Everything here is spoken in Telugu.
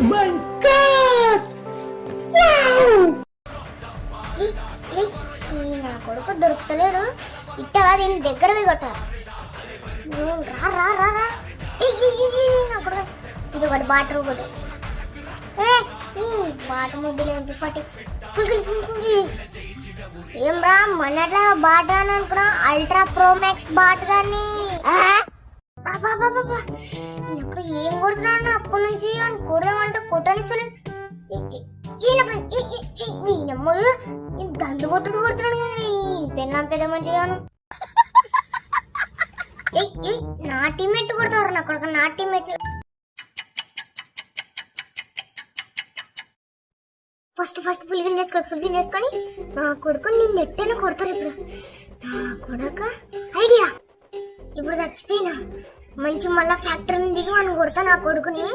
మై గాడ్ నా కొడుకు దొరుకుతలేడు. ఇట్టగా దీని దగ్గర కొట్ట. రా రా రా రా నా కొడుకు. ఇది ఒకటి బాటర్ ఒకటి. నీ బాట ముద్దులు ఎంత ఏం రా మొన్నట్లా బాట అని అనుకున్నా. అల్ట్రా ప్రో మ్యాక్స్ బాట్ గాని ఇప్పుడు ఏం కొడుతున్నాడు అప్పటి నుంచి అని కొడదామంటే కొట్టనిస్తలే. దండు కొట్టుడు కొడుతున్నాడు కదా పెన్నాం పెద్ద మంచిగాను. నా టీమ్మేట్ కొడతారు నా కొడుకు. నా టీమ్మేట్ ఫస్ట్ ఫుల్గిన్ చేసుకొని నా కొడుకు నిన్ను ఎట్టైనా కొడతారు. ఇప్పుడు నా కొడుక ఐడియా. ఇప్పుడు చచ్చిపోయినా మంచి మళ్ళా ఫ్యాక్టరీని దిగి మనం కొడతా నా కొడుకుని.